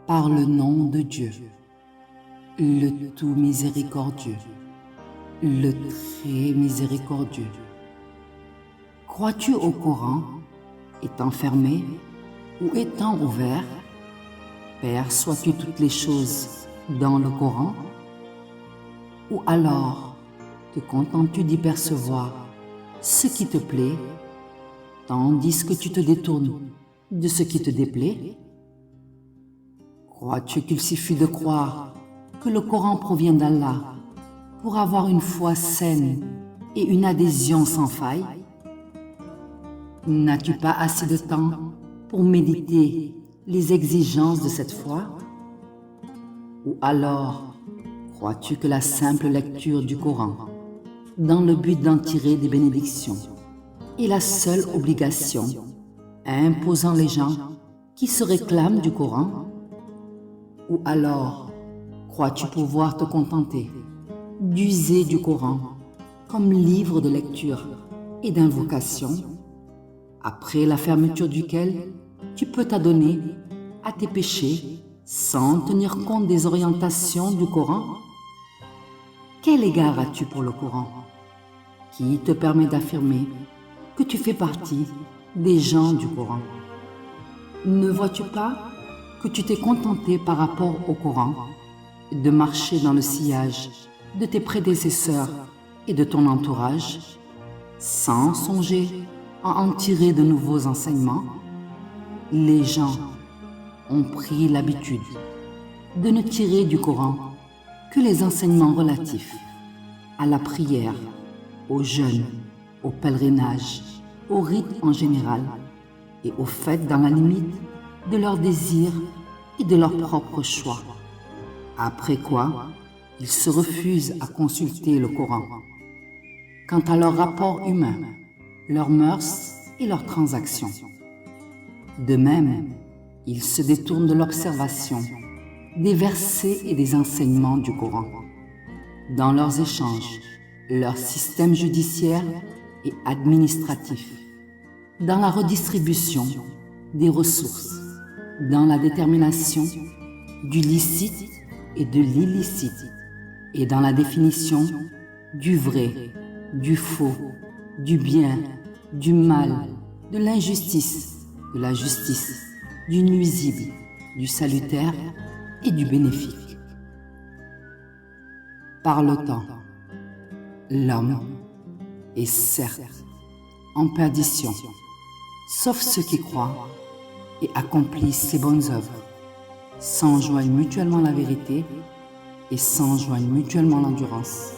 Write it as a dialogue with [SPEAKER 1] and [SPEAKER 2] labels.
[SPEAKER 1] par le nom de Dieu, le tout miséricordieux, le très miséricordieux. Crois-tu au Coran, étant fermé ou étant ouvert? Perçois-tu toutes les choses dans le Coran? Ou alors te contentes-tu d'y percevoir ce qui te plaît, tandis que tu te détournes de ce qui te déplaît? Crois-tu qu'il suffit de croire que le Coran provient d'Allah pour avoir une foi saine et une adhésion sans faille? N'as-tu pas assez de temps pour méditer les exigences de cette foi? Ou alors, crois-tu que la simple lecture du Coran, dans le but d'en tirer des bénédictions, est la seule obligation imposant les gens qui se réclament du Coran? Ou alors, crois-tu pouvoir te contenter d'user du Coran comme livre de lecture et d'invocation, après la fermeture duquel tu peux t'adonner à tes péchés sans tenir compte des orientations du Coran? Quel égard as-tu pour le Coran, qui te permet d'affirmer que tu fais partie des gens du Coran? Ne vois-tu pas que tu t'es contenté par rapport au Coran de marcher dans le sillage de tes prédécesseurs et de ton entourage, sans songer à en tirer de nouveaux enseignements? Les gens ont pris l'habitude de ne tirer du Coran que les enseignements relatifs à la prière, au jeûne, au pèlerinage, au rite en général et au fait dans la limite de leurs désirs et de leur propre choix. Après quoi, ils se refusent à consulter le Coran quant à leurs rapports humains, leurs mœurs et leurs transactions. De même, ils se détournent de l'observation des versets et des enseignements du Coran dans leurs échanges, leur système judiciaire et administratif, dans la redistribution des ressources, dans la détermination du licite et de l'illicite, et dans la définition du vrai, du faux, du bien, du mal, de l'injustice, de la justice, du nuisible, du salutaire et du bénéfique. Par le temps, l'homme est certes en perdition, sauf ceux qui croient et accomplissent ces bonnes œuvres, s'enjoignent mutuellement la vérité et s'enjoignent mutuellement l'endurance.